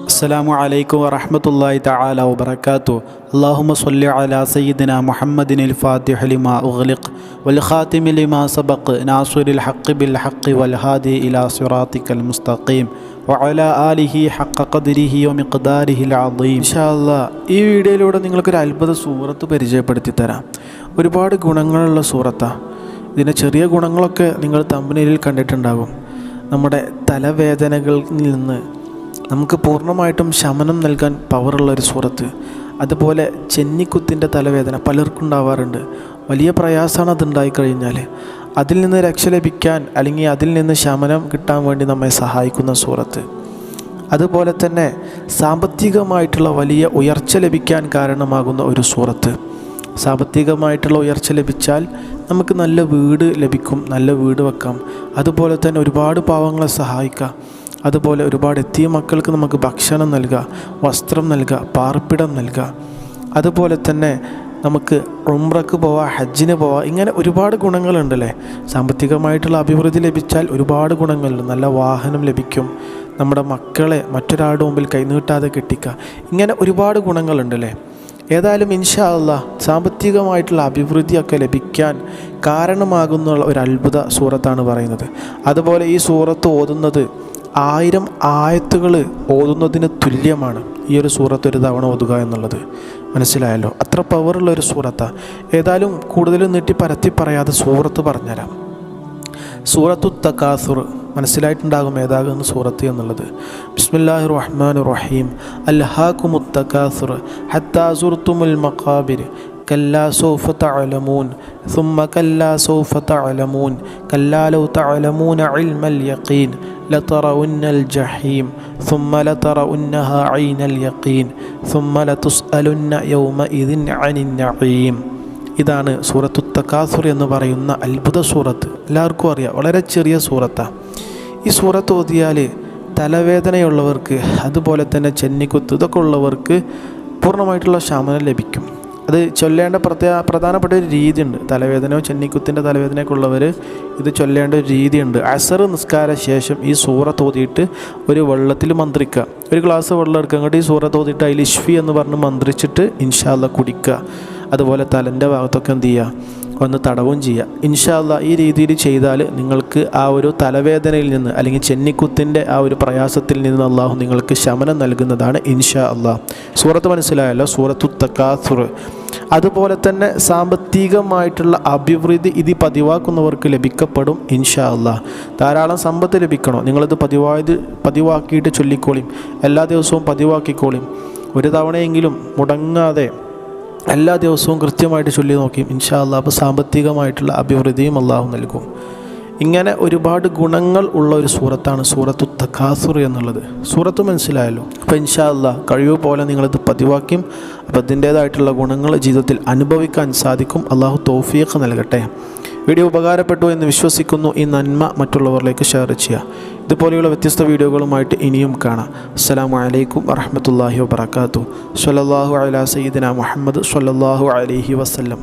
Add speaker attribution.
Speaker 1: അസ്സലാമു അലൈക്കും വറഹ്മത്തുള്ളാഹി തആല വബറകാതുഹു. അല്ലാഹുമ്മ സ്വല്ലി അലാ സയ്യിദിനാ മുഹമ്മദിനിൽ ഫാത്തിഹി ലിമാ ഉഗ്ലിഖ് വൽ ഖാതിമി ലിമാ സബഖ് നാസിറിൽ ഹഖ് ബിൽ ഹഖ് വൽ ഹാദി ഇലാ സിറാത്തിക്കൽ മുസ്തഖീം വഅലാ ആലിഹി ഹഖ ഖദ്രിഹി വമിഖ്ദാരിഹിൽ അദീം. ഇൻഷാ അല്ലാഹ് ഈ വീഡിയോയിലൂടെ നിങ്ങൾക്കൊരു അത്ഭുത സൂറത്ത് പരിചയപ്പെടുത്തി തരാം. ഒരുപാട് ഗുണങ്ങളുള്ള സൂറത്താണ്. ഇതിൻ്റെ ചെറിയ ഗുണങ്ങളൊക്കെ നിങ്ങൾ തംബ്നെയിലിൽ കണ്ടിട്ടുണ്ടാകും. നമ്മുടെ തലവേദനകളിൽ നിന്ന് നമുക്ക് പൂർണ്ണമായിട്ടും ശമനം നൽകാൻ പവറുള്ളൊരു സൂറത്ത്. അതുപോലെ ചെന്നിക്കുത്തിൻ്റെ തലവേദന പലർക്കും ഉണ്ടാവാറുണ്ട്. വലിയ പ്രയാസമാണ് അതുണ്ടായിക്കഴിഞ്ഞാൽ. അതിൽ നിന്ന് രക്ഷ ലഭിക്കാൻ അല്ലെങ്കിൽ അതിൽ നിന്ന് ശമനം കിട്ടാൻ വേണ്ടി നമ്മെ സഹായിക്കുന്ന സൂറത്ത്. അതുപോലെ തന്നെ സാമ്പത്തികമായിട്ടുള്ള വലിയ ഉയർച്ച ലഭിക്കാൻ കാരണമാകുന്ന ഒരു സൂറത്ത്. സാമ്പത്തികമായിട്ടുള്ള ഉയർച്ച ലഭിച്ചാൽ നമുക്ക് നല്ല വീട് ലഭിക്കും, നല്ല വീട് വെക്കാം. അതുപോലെ തന്നെ ഒരുപാട് പാവങ്ങളെ സഹായിക്കാം. അതുപോലെ ഒരുപാട് എത്തിയ മക്കൾക്ക് നമുക്ക് ഭക്ഷണം നൽകുക, വസ്ത്രം നൽകുക, പാർപ്പിടം നൽകുക. അതുപോലെ തന്നെ നമുക്ക് ഉംറക്ക് പോവാം, ഹജ്ജിന് പോവാം. ഇങ്ങനെ ഒരുപാട് ഗുണങ്ങളുണ്ടല്ലേ. സാമ്പത്തികമായിട്ടുള്ള അഭിവൃദ്ധി ലഭിച്ചാൽ ഒരുപാട് ഗുണങ്ങളുണ്ട്. നല്ല വാഹനം ലഭിക്കും, നമ്മുടെ മക്കളെ മറ്റൊരാളുടെ മുമ്പിൽ കൈനീട്ടാതെ കെട്ടിക്കുക. ഇങ്ങനെ ഒരുപാട് ഗുണങ്ങളുണ്ടല്ലേ. ഏതായാലും ഇൻഷാ അല്ലാഹ് സാമ്പത്തികമായിട്ടുള്ള അഭിവൃദ്ധിയൊക്കെ ലഭിക്കാൻ കാരണമാകുന്ന ഒരു അത്ഭുത സൂറത്താണ് പറയുന്നത്. അതുപോലെ ഈ സൂറത്ത് ഓതുന്നത് 1000 ആയത്തുകൾ ഓതുന്നതിന് തുല്യമാണ്. ഈ ഒരു സൂറത്ത് ഒരു തവണ ഓതുക എന്നുള്ളത് മനസ്സിലായല്ലോ. അത്ര പവറുള്ള ഒരു സൂറത്താണ്. ഏതായാലും കൂടുതൽ നീട്ടി പരത്തി പറയാതെ സൂറത്ത് പറഞ്ഞുതരാം. സൂറത്തു തകാസുർ മനസ്സിലായിട്ടുണ്ടാകും ഏതാകുന്ന സൂറത്ത് എന്നുള്ളത്. ബിസ്മില്ലാഹിർ റഹ്മാനിർ റഹീം. അൽഹാകുമുത് തകാസുർ ഹത്താ സുർതുമുൽ മഖാബിർ കല്ലാ സൗഫ തഅലമൂൻ സുമ്മ കല്ലാ സൗഫ തഅലമൂൻ കല്ലാ ലൗ തഅലമൂന ഇൽമൽ യഖീൻ ലതറഉന്നൽ ജഹീം സുമ്മ ലതറഉന്നഹാ ഐനൽ യഖീൻ സുമ്മ ലതുസ്അലുന്ന യൗമഇദിൻ അനിൻ നഈം. ഇതാണ് സൂറത്തു തകാസുർ എന്ന് പറയുന്ന അത്ഭുത സൂറത്ത്. എല്ലാവർക്കും അറിയാം, വളരെ ചെറിയ സൂറത്താണ്. ഈ സൂറത്ത് ഓതിയാൽ തലവേദനയുള്ളവർക്ക്, അതുപോലെ തന്നെ ചെന്നിക്കുത്ത്, ഇതൊക്കെ ഉള്ളവർക്ക് പൂർണ്ണമായിട്ടുള്ള ശമനം ലഭിക്കും. അത് ചൊല്ലേണ്ട പ്രധാനപ്പെട്ട ഒരു രീതിയുണ്ട്. തലവേദനയോ ചെന്നിക്കുത്തിൻ്റെ തലവേദനയൊക്കെ ഉള്ളവർ ഇത് ചൊല്ലേണ്ട ഒരു രീതിയുണ്ട്. അസർ നിസ്കാര ശേഷം ഈ സൂറത്ത് ഓതിയിട്ട് ഒരു വെള്ളത്തിൽ മന്ത്രിക്കുക. ഒരു ഗ്ലാസ് വെള്ളം എടുക്കുക, അങ്ങോട്ട് ഈ സൂറത്ത് ഓതിയിട്ട് അതിൽ ഇഷ്ഫി എന്ന് പറഞ്ഞ് മന്ത്രിച്ചിട്ട് ഇൻഷാ അല്ലാഹ് കുടിക്കുക. അതുപോലെ തലൻ്റെ ഭാഗത്തൊക്കെ എന്ത് ചെയ്യുക, ഒന്ന് തടവും ചെയ്യുക. ഇൻഷാ അല്ലാഹ് ഈ രീതിയിൽ ചെയ്താൽ നിങ്ങൾക്ക് ആ ഒരു തലവേദനയിൽ നിന്ന് അല്ലെങ്കിൽ ചെന്നിക്കുത്തിൻ്റെ ആ ഒരു പ്രയാസത്തിൽ നിന്ന് അള്ളാഹു നിങ്ങൾക്ക് ശമനം നൽകുന്നതാണ് ഇൻഷാ അല്ലാഹ്. സൂറത്ത് മനസ്സിലായല്ലോ, സൂറത്തു തകാസുർ. അതുപോലെ തന്നെ സാമ്പത്തികമായിട്ടുള്ള അഭിവൃദ്ധി ഇത് പതിവാക്കുന്നവർക്ക് ലഭിക്കപ്പെടും ഇൻഷാ അല്ലാഹ്. ധാരാളം സമ്പത്ത് ലഭിക്കണോ, നിങ്ങളിത് പതിവാക്കിയിട്ട് ചൊല്ലിക്കോളിയും. എല്ലാ ദിവസവും പതിവാക്കിക്കോളിയും. ഒരു തവണയെങ്കിലും മുടങ്ങാതെ എല്ലാ ദിവസവും കൃത്യമായിട്ട് ചൊല്ലി നോക്കിയും ഇൻഷാ അല്ലാഹ് അപ്പോൾ സാമ്പത്തികമായിട്ടുള്ള അഭിവൃദ്ധിയും അള്ളാഹു നൽകും. ഇങ്ങനെ ഒരുപാട് ഗുണങ്ങൾ ഉള്ള ഒരു സൂറത്താണ് സൂറത്തു തകാസുർ എന്നുള്ളത്. സൂറത്ത് മനസ്സിലായല്ലോ. അപ്പോൾ ഇൻഷാ അല്ലാഹ് കഴിവ് പോലെ നിങ്ങളിത് പതിവാക്കും. അപ്പോൾ അതിൻ്റേതായിട്ടുള്ള ഗുണങ്ങൾ ജീവിതത്തിൽ അനുഭവിക്കാൻ സാധിക്കും. അള്ളാഹു തൗഫീഖ് നൽകട്ടെ. വീഡിയോ ഉപകാരപ്പെട്ടു എന്ന് വിശ്വസിക്കുന്നു. ഈ നന്മ മറ്റുള്ളവരിലേക്ക് ഷെയർ ചെയ്യുക. ഇതുപോലെയുള്ള വ്യത്യസ്ത വീഡിയോകളുമായിട്ട് ഇനിയും കാണാം. അസ്സലാമു അലൈക്കും വറഹ്മത്തുള്ളാഹി വബറകാതുഹു. സ്വല്ലല്ലാഹു അലാ സയ്യിദിനാ മുഹമ്മദ് സ്വല്ലല്ലാഹു അലൈഹി വസല്ലം.